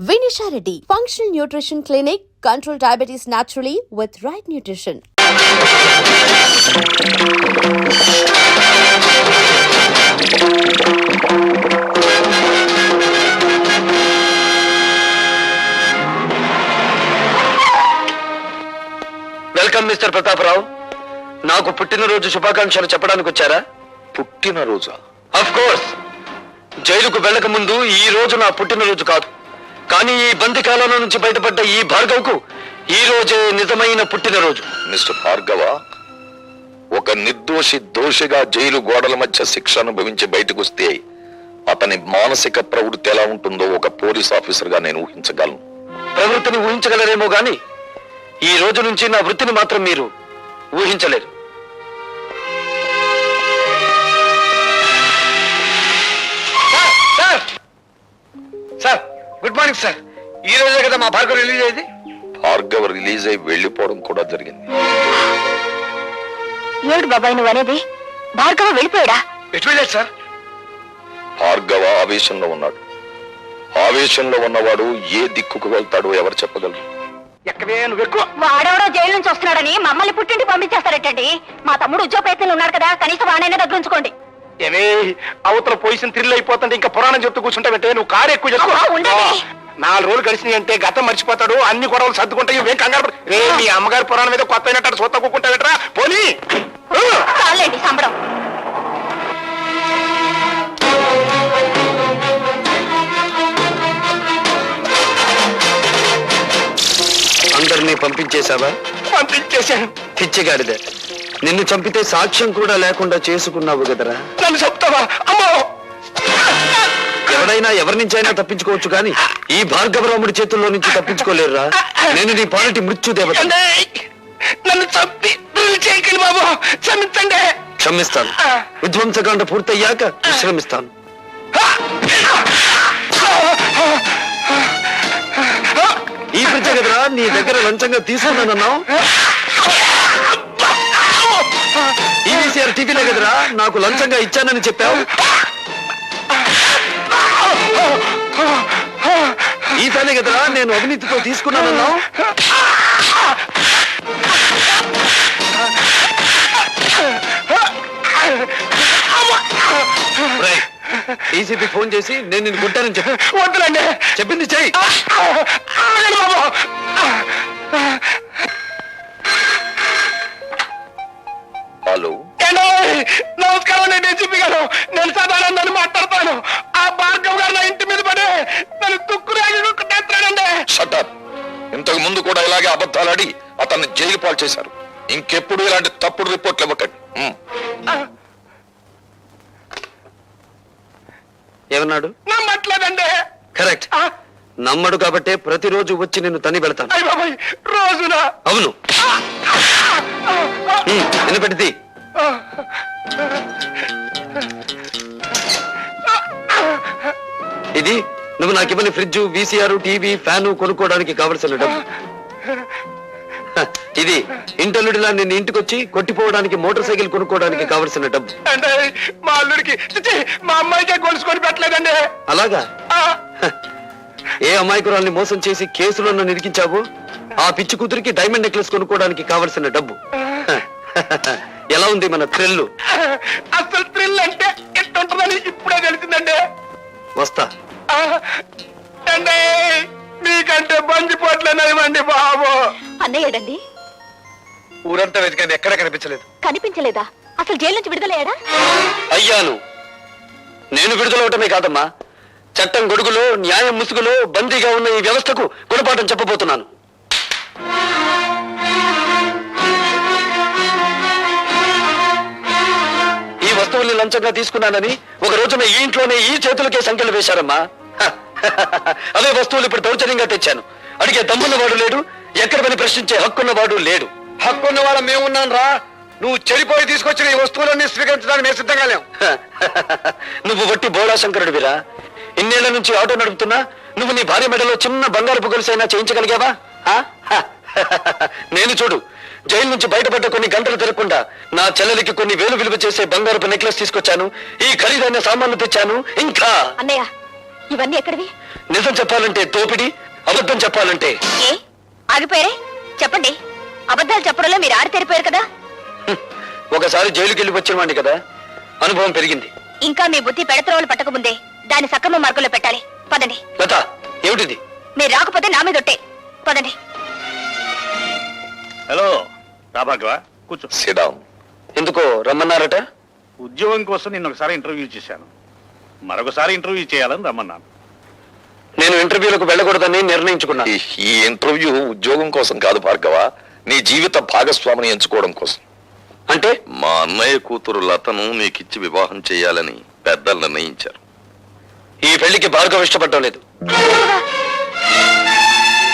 Vinisha Reddy, Functional Nutrition Clinic, control diabetes naturally with right nutrition. Welcome mister Prataparao. నాకు పుట్టినరోజు శుభాకాంక్షలు చెప్పడానికి వచ్చారా? పుట్టినరోజా? Of course. జైలుకు వెళ్ళక ముందు ఈ రోజు నా పుట్టినరోజు కాదు, కానీ ఈ బంది కాలంలో నుంచి బయటపడ్డ ఈ భార్గవ్కు ఈ రోజే నిజమైన పుట్టినరోజు. మిస్టర్ భార్గవ, ఒక నిర్దోషి దోషిగా జైలు గోడల మధ్య శిక్ష అనుభవించి బయటకు వస్తే అతని మానసిక ప్రవృత్తి ఎలా ఉంటుందో ఒక పోలీస్ ఆఫీసర్ గా నేను ఊహించగలను. ప్రవృత్తిని ఊహించగలరేమో గాని ఈ రోజు నుంచి నా వృత్తిని మాత్రం మీరు ఊహించలేరు. Sir, good morning sir. ఈ రోజే కదా మా భార్గవ్ రిలీజ్ అయింది. భార్గవ రిలీజ్ అయి వెళ్లిపోవడం కూడా జరిగింది. ఏడు బాబాయ్ నువ్వు అనేది? భార్గవ వెళ్ళిపోయాడా? ఎటు వెళ్ళాడు సార్? భార్గవ ఆవేశంలో ఉన్నాడు. ఆవేశంలో ఉన్నవాడు ఏ దిక్కుకు వెళ్తాడో ఎవరు చెప్పగలరు? వాడెవడో జైలు నుంచి వస్తున్నాడని మమ్మల్ని పుట్టింటి పంపించేస్తారటండి. మా తమ్ముడు ఉద్యోగ ప్రయత్నంలో ఉన్నాడు కదా, కనీసం వాడైనా దగ్గర ఉంచుకోండి. ఏమే అవతల పొజిషన్ థ్రిల్ అయిపోతుంటే ఇంకా పురాణం చెప్తూ కూర్చుంటావంటే నువ్వు కారు ఎక్కువ చేసుకో. 4 రోజులు కలిసి అంటే గతం మర్చిపోతాడు, అన్ని గొడవలు సర్దుకుంటాయి. ఏం కంగారు రే, మీ అమ్మగారి పురాణం మీద కొత్త అయినట్టు సొత్త కూకుంటావేట్రా పోనీ. చాలండి సంబడం. అందరినీ పంపించేశావా? పంపించేశాను. పిచ్చిగాడిదే, నిన్ను చంపితే సాక్ష్యం కూడా లేకుండా చేసుకున్నావు కదరా. నన్ను చెప్తావా? అమ్మో, ఎవడైనా ఎవరి నుంచైనా తప్పించుకోవచ్చు కానీ ఈ భార్గవరాముడి చేతుల్లో నుంచి తప్పించుకోలేరురా. నేను నీ పాలిటి మృత్యుదేవత. నన్ను చంపి చేయకండి బాబు, క్షమించండి. క్షమిస్తాను. విధ్వంసకాండ పూర్తయ్యాక విశ్రమిస్తాను. ఈ పిచ్చ కదరా నీ దగ్గర లంచంగా తీసుకున్నానన్నావు. ఈవీసీఆర్ టీవీలో కదరా నాకు లంచంగా ఇచ్చానని చెప్పావు. ఈ పని కదరా నేను అవినీతితో తీసుకున్నానన్నావు. డీసీపీ ఫోన్ చేసి నేను నిన్ను కొట్టానని చెప్పి వద్దులండి చెప్పింది చెయ్యి. హలో, నమస్కారం. నేను డీసీపీ గారు, నేను సదానందాన్ని మాట్లాడతాను. ఆ భార్గవ్ గారు నా ఇంటి మీద పడి నన్ను తుక్కురాడండి. షటప్. ఇంతకు ముందు కూడా ఇలాగే అబద్ధాలాడి అతన్ని జైలు పాలు చేశారు. ఇంకెప్పుడు ఇలాంటి తప్పుడు రిపోర్ట్లు ఇవ్వకండి. ఏమన్నాడు? నమ్మట్లేదండి. కరెక్ట్, నమ్మడు కాబట్టే ప్రతిరోజు వచ్చి నిన్ను తని పెడతాను. రోజునా? అవును. వినపెట్టింది. ఇది నువ్వు నాకు ఇవ్వని ఫ్రిడ్జ్, వీసీఆర్, టీవీ, ఫ్యాను కొనుక్కోవడానికి కావలసిన డబ్బు. ఇది ఇంటల్లుడిలా నిన్ను ఇంటికొచ్చి కొట్టిపోవడానికి మోటార్ సైకిల్ కొనుక్కోవడానికి కావలసిన డబ్బు. అంటే మా అల్లుడికి, మా అమ్మాయికే గొలుసుకొని పెట్టలేదండి. అలాగా? ఏ అమాయకురాల్ని మోసం చేసి కేసులో నన్ను ఇరికించావు ఆ పిచ్చి కూతురికి డైమండ్ నెక్లెస్ కొనుక్కోవడానికి కావలసిన డబ్బు. ఎలా ఉంది మన థ్రిల్? అసలు థ్రిల్ అంటే ఎట్టుంటుందని ఇప్పుడే తెలిసిందండి. వస్తా. మీకంటే బందిపోట్లేనివ్వండి బాబు. అన్నయ్యడండి? ఊరంతా వెతికాను, ఎక్కడ కనిపించలేదు. కనిపించలేదా? అసలు జైలు నుంచి విడుదలయ్యాడా? అయ్యాను. నేను విడుదలవటమే కాదమ్మా, చట్టం గొడుగులో న్యాయం ముసుగులో బందీగా ఉన్న ఈ వ్యవస్థకు గుణపాఠం చెప్పబోతున్నాను. ఈ వస్తువుల్ని లంచంగా తీసుకున్నానని ఒక రోజున ఈ ఇంట్లోనే ఈ చేతులకే సంఖ్యలు వేశారమ్మా. అవే వస్తువులు ఇప్పుడు దౌర్జన్యంగా తెచ్చాను. అడిగే దమ్మున్నవాడు లేడు, ఎక్కడ పని ప్రశ్నించే హక్కున్నవాడు లేడు. హక్కున్న వాళ్ళ మేమున్నాను రా. నువ్వు చెడిపోయి తీసుకొచ్చిన ఈ వస్తువులన్నీ స్వీకరించడానికి మేము సిద్ధంగా లేవు. నువ్వు వట్టి బోళా శంకరుడివిరా. ఇన్నేళ్ల నుంచి ఆటో నడుపుతున్నా నువ్వు నీ భార్య మెడలో చిన్న బంగారు గొలుసైనా చేయించగలిగావా? నేను చూడు, జైలు నుంచి బయటపడ్డ కొన్ని గంటలు తిరగకుండా నా చెల్లెలికి కొన్ని వేలు విలువ చేసే బంగారపు నెక్లెస్ తీసుకొచ్చాను, ఈ ఖరీదైన సామాన్లు తెచ్చాను. ఇంకా అన్నయ్య ఇవన్నీ ఎక్కడివి? నిజం చెప్పాలంటే తోపిడి, అబద్ధం చెప్పాలంటే ఏ ఆగిపోయారే? చెప్పండి. అబద్ధాలు చెప్పడంలో మీరు ఆడితేరిపోయారు కదా. ఒకసారి జైలుకి వెళ్ళి వచ్చిన వాడిని కదా, అనుభవం పెరిగింది. ఇంకా మీ బుద్ధి పెడత్రోలు పట్టకముందే దాన్ని సక్రమ మార్గంలో పెట్టాలి. పదండి. లత, ఏమిటిది? మీరు రాకపోతే నా మీద ఒట్టే. పదండి. హలో రాభాగవ, కూర్చో. సిడాం. ఎందుకో రమ్మన్నారట? ఉద్యోగం కోసం నిన్న ఒకసారి ఇంటర్వ్యూ చేశాను. మరొకసారి ఇంటర్వ్యూ చేయాలని రమ్మన్నాను. నేను ఇంటర్వ్యూలకు వెళ్ళకూడదని నిర్ణయించుకున్నాను. ఈ ఇంటర్వ్యూ ఉద్యోగం కోసం కాదు భార్గవ, నీ జీవిత భాగస్వామిని ఎంచుకోవడం కోసం. అంటే మా అన్నయ్య కూతురు లతను నీకిచ్చి వివాహం చేయాలని పెద్దలు నిర్ణయించారు. ఈ పెళ్లికి భార్గవ ఇష్టపడటం లేదు.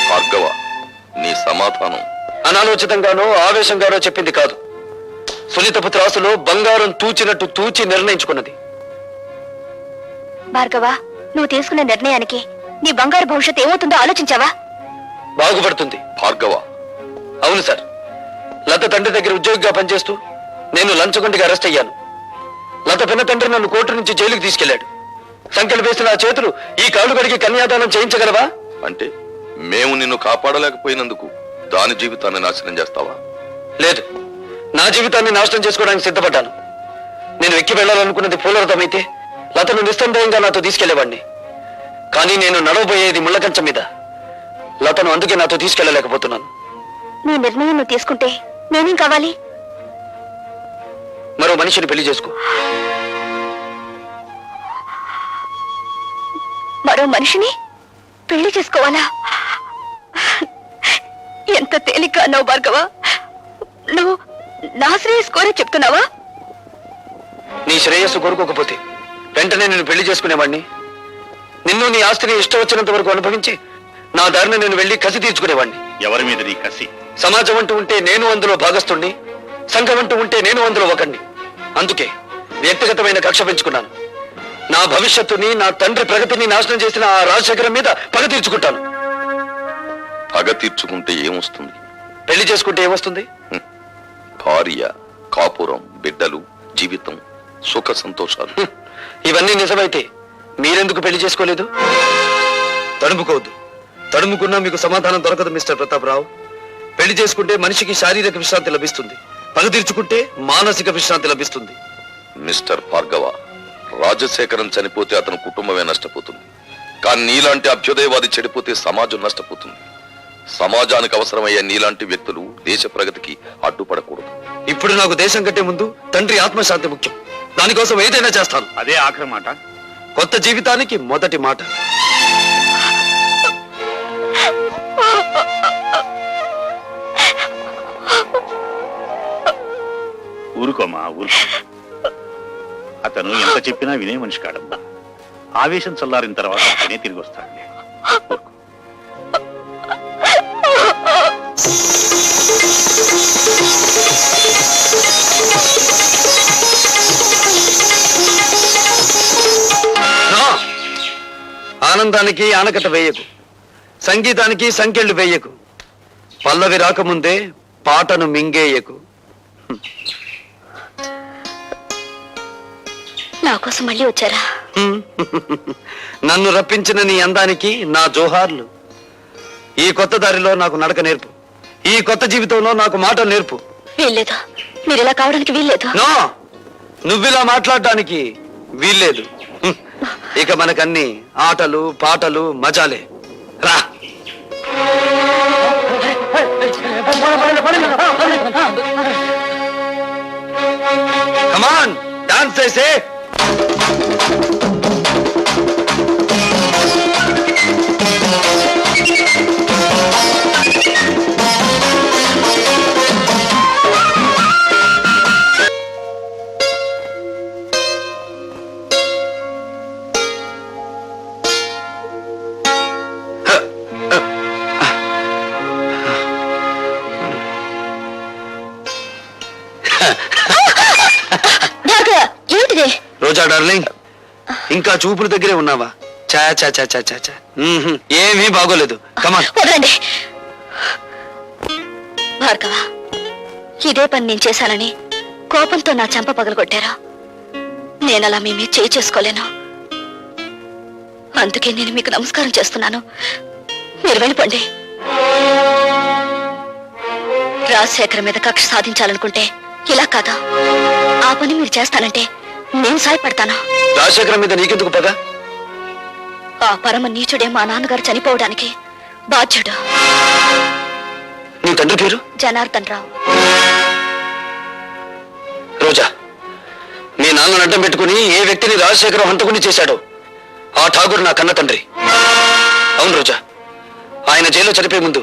భార్గవ, నీ సమాధానం. అనాలోచితంగానో ఆవేశంగానో చెప్పింది కాదు. సునీతపు త్రాసులో బంగారం తూచినట్టు తూచి నిర్ణయించుకున్నది. భార్గవ, నువ్వు తీసుకున్న నిర్ణయానికి నీ బంగారు భవిష్యత్తు ఏమవుతుందో ఆలోచించావా? బాగుపడుతుంది. భార్గవ, అవును సార్, లత తండ్రి దగ్గర ఉద్యోగిగా పనిచేస్తూ నేను లంచగొండిగా అరెస్ట్ అయ్యాను. లత పిన్న తండ్రి నన్ను కోర్టు నుంచి జైలుకి తీసుకెళ్లాడు. సంఖ్యలు వేసిన ఆ చేతులు ఈ కాళ్ళు గడికి కన్యాదానం చేయించగలవా? అంటే మేము నిన్ను కాపాడలేకపోయినందుకు దాని జీవితాన్ని నాశనం చేస్తావా? లేదు, నా జీవితాన్ని నాశనం చేసుకోవడానికి సిద్ధపడ్డాను. నేను ఎక్కి వెళ్లాలనుకున్నది పూలరథమైతే లతను నిస్సందేహంగా నాతో తీసుకెళ్లేవాడిని. కానీ నేను నడవబోయేది ముళ్ళకంచం మీద. లతను అందుకే నాతో తీసుకెళ్లలేకపోతున్నాను. నీ నిర్ణయం నువ్వు తీసుకుంటే నేనేం కావాలి? మరో మనిషిని పెళ్లి చేసుకో. మరో మనిషిని పెళ్లి చేసుకోవాలా? ఎంత తేలిక అన్నావు భార్గవ. నువ్వు నా శ్రేయస్ కోరే చెప్తున్నావా? నీ శ్రేయస్సు కోరుకోకపోతే వెంటనే నేను పెళ్లి చేసుకునేవాడిని. నిన్ను నీ ఆస్తిని ఇష్టం వచ్చినంత వరకు అనుభవించి నా దారిని నేను వెళ్లి కసి తీర్చుకునేవాడిని. ఎవరి మీద నీ కసి? సమాజం అంటూ ఉంటే నేను అందులో భాగస్తుణ్ణి, సంఘం అంటూ ఉంటే నేను అందులో ఒకణ్ణి. అందుకే వ్యక్తిగతమైన కక్ష పెంచుకున్నాను. నా భవిష్యత్తుని, నా తండ్రి ప్రగతిని నాశనం చేసిన ఆ రాజశేఖరం మీద పగ తీర్చుకుంటాను. పగ తీర్చుకుంటే ఏమొస్తుంది? పెళ్లి చేసుకుంటే ఏమొస్తుంది? భార్య, కాపురం, బిడ్డలు, జీవితం, సుఖ సంతోషాలు. ఇవన్నీ నిజమైతే మీరెందుకు పెళ్లి చేసుకోలేదు? తడుముకోవద్దు. తడుముకున్నా మీకు సమాధానం దొరకదు మిస్టర్ ప్రతాపరావు. పెళ్లి చేసుకుంటే మనిషికి శారీరక విశ్రాంతి లభిస్తుంది, పగ తీర్చుకుంటే మానసిక విశ్రాంతి లభిస్తుంది. మిస్టర్ భార్గవ, రాజశేఖరం చనిపోతే అతని కుటుంబమే నష్టపోతుంది. కానీ నీలాంటి అభ్యుదయవాది చెడిపోతే సమాజం నష్టపోతుంది. సమాజానికి అవసరమయ్యే నీలాంటి వ్యక్తులు దేశ ప్రగతికి అడ్డుపడకూడదు. ఇప్పుడు నాకు దేశం కంటే ముందు తండ్రి ఆత్మశాంతి ముఖ్యం. దానికోసం ఏదైనా చేస్తాను. అదే ఆఖరి మాట. కొత్త జీవితానికి మొదటి మాట. ఊరుకోమా, ఊరుకో. అతను ఎంత చెప్పినా వినే మనిషి కాడమ్మా. ఆవేశం చల్లారిన తర్వాత అతనే తిరిగి వస్తాడులే. ఊరుకో. ఆనందానికి ఆనకట్ట వేయకు, సంగీతానికి సంకెళ్ళు వేయకు, పల్లవి రాకముందే పాటను మింగేయకు. నా కోసం మళ్ళీ వచ్చారా? నన్ను రప్పించిన నీ అందానికి నా జోహార్లు. ఈ కొత్త దారిలో నాకు నడక నేర్పు. ఈ కొత్త జీవితంలో నాకు మాట నేర్పు. వీల్లేదు. మీరు ఇలా కావడానికి వీల్లేదు. నో, నువ్విలా మాట్లాడడానికి వీల్లేదు. ఇక మనకన్ని ఆటలు పాటలు మజాలే. రా. కమాన్, డాన్స్ చేసే. ఏమిటిది? రోజా డార్లింగ్, ఇంకా చూపుల దగ్గరే ఉన్నావా? చా చా చా చా చా చా. ఏమీ బాగోలేదు. కమాన్. వదలండి భార్గవ. ఇదే పని నేను చేశానని కోపంతో నా చెంప పగలగొట్టారా? నేనలా మీ మీద చేయి చేసుకోలేను. అందుకే నేను మీకు నమస్కారం చేస్తున్నాను. మీరు వెళ్ళిపోండి. రాజశేఖర్ మీద కక్ష సాధించాలనుకుంటే ఇలా కాదా? ఆ పని మీరు చేస్తానంటే నేను సాయపడతాను. రాజశేఖరం మీద నీకెందుకు పగ? ఆ పరమ నీచుడే మా నాన్నగారు చనిపోవడానికి బాధ్యుడు. నీ తండ్రి పేరు? జనార్దన్ రావు. రోజా, మీ నాన్నను అడ్డం పెట్టుకుని ఏ వ్యక్తిని రాజశేఖరం హంతకుని చేశాడో ఆ ఠాగూర్ నా కన్న తండ్రి. అవును రోజా, ఆయన జైల్లో చనిపోయే ముందు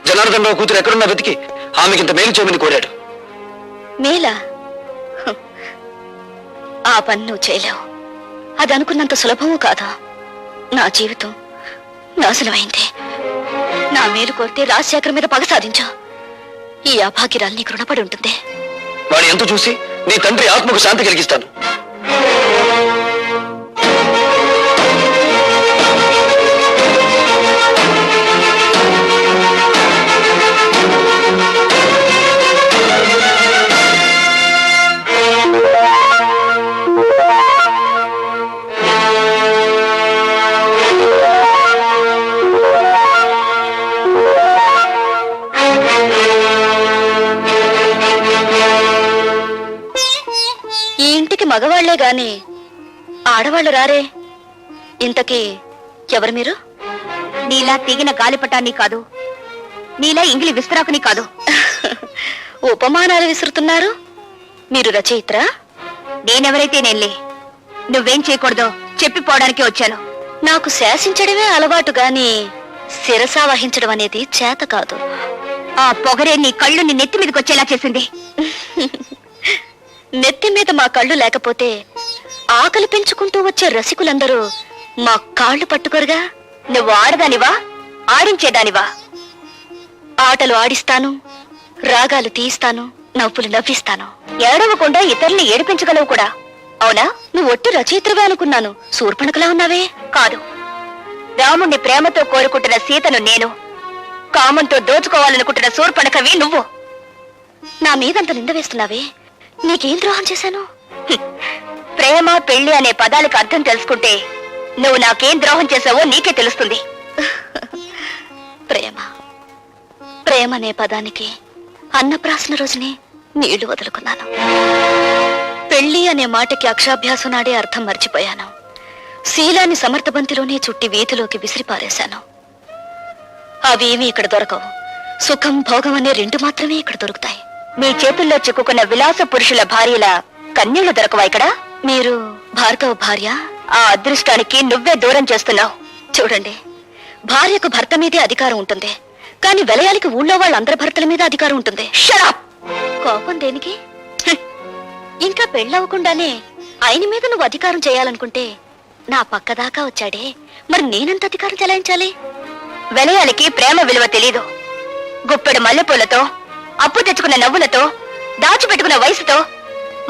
జనార్దన్ రావు కూతురు ఎక్కడున్నా వెతికి ఆమెకింత మేలు చేయమని కోరాడు. మేలా? ఆ పని నువ్వు చేయలేవు. అది అనుకున్నంత సులభము కాదా. నా జీవితం నాశనమైంది. నా మేలు కోరితే రాజశేఖర్ మీద పగ సాధించా. ఈ అభాగ్యరాలు నీకు రుణపడి ఉంటుంది. వాడి ఎంత చూసి నీ తండ్రి ఆత్మకు శాంతి కలిగిస్తాను. ఈ ఇంటికి మగవాళ్లే గాని ఆడవాళ్లు రారే. ఇంతకీ ఎవరు మీరు? నీలా తెగిన గాలిపటాన్ని కాదు, నీలా ఇంగిలి విస్తరాకుని కాదు. ఉపమానాలు విసురుతున్నారు. మీరు రచయిత్రా? నేనెవరైతే నేనులే. నువ్వేం చేయకూడదో చెప్పిపోవడానికి వచ్చాను. నాకు శాసించడమే అలవాటు గాని శిరసా వహించడం అనేది చేత కాదు. ఆ పొగరే నీ కళ్ళు నీ నెత్తి మీదకి వచ్చేలా చేసింది. నెత్తి మీద మా కళ్ళు లేకపోతే ఆకలి పెంచుకుంటూ వచ్చే రసికులందరూ మా కాళ్ళు పట్టుకోరుగా. నువ్వు ఆడదానివా, ఆడించేదానివా? ఆటలు ఆడిస్తాను, రాగాలు తీయిస్తాను, నవ్వులు నవ్విస్తాను. ఏడవకుండా ఇతరుల్ని ఏడిపించగలవు కూడా. అవునా? నువ్వు ఒట్టి రచయిత్రవే అనుకున్నాను. శూర్పణఖలా ఉన్నావే. కాదు, రాముణ్ణి ప్రేమతో కోరుకుంటున్న సీతను నేను, కామంతో దోచుకోవాలనుకుంటున్న శూర్పణఖవి నువ్వు. నా మీదంత నింద వేస్తున్నావే. నీకేం ద్రోహం చేశాను? ప్రేమ పెళ్లి అనే పదాలకు అర్థం తెలుసుకుంటే నువ్వు నాకేం ద్రోహం చేశావో నీకే తెలుస్తుంది. ప్రేమ ప్రేమ అనే పదానికి అన్నప్రాసన రోజునే నీళ్లు వదులుకున్నాను. పెళ్లి అనే మాటకి అక్షాభ్యాసం నాడే అర్థం మర్చిపోయాను. శీలాన్ని సమర్థబంతిలోనే చుట్టి వీధిలోకి విసిరిపారేశాను. అవేమీ ఇక్కడ దొరకవు. సుఖం భోగం అనే రెండు మాత్రమే ఇక్కడ దొరుకుతాయి. మీ చేతుల్లో చిక్కుకున్న విలాస పురుషుల భార్యల కన్నీళ్లు దొరకవా ఇక్కడ? మీరు భార్గవ భార్య? ఆ అదృష్టానికి నువ్వే దూరం చేస్తున్నావు. చూడండి, భార్యకు భర్త మీదే అధికారం ఉంటుంది, కానీ విలయానికి ఊళ్ళో వాళ్ళందరి భర్తల మీద అధికారం ఉంటుంది. షరాప్! కోపం దేనికి? ఇంకా పెళ్ళవకుండానే ఆయన మీద నువ్వు అధికారం చేయాలనుకుంటే నా పక్కదాకా వచ్చాడే, మరి నేనెంత అధికారం చెలాయించాలి? విలయాలకి ప్రేమ విలువ తెలీదు. గుప్పెడు మల్లెపూలతో, అప్పు తెచ్చుకున్న నవ్వులతో, దాచిపెట్టుకున్న వయసుతో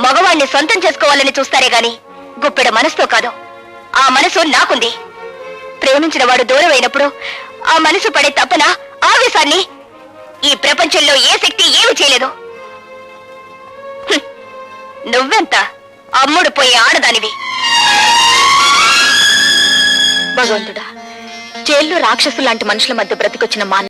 మగవాణ్ణి సొంతం చేసుకోవాలని చూస్తారే గాని గుప్పెడు మనసుతో కాదు. ఆ మనసు నాకుంది. ప్రేమించిన వాడు దూరం అయినప్పుడు ఆ మనసు పడే తపన, ఆవేశాన్ని ఈ ప్రపంచంలో ఏ శక్తి ఏమి చేయలేదు. నువ్వెంత అమ్ముడు పోయే ఆడదానివి. భగవంతుడా, జైల్లో రాక్షసులాంటి మనుషుల మధ్య బ్రతికొచ్చిన మా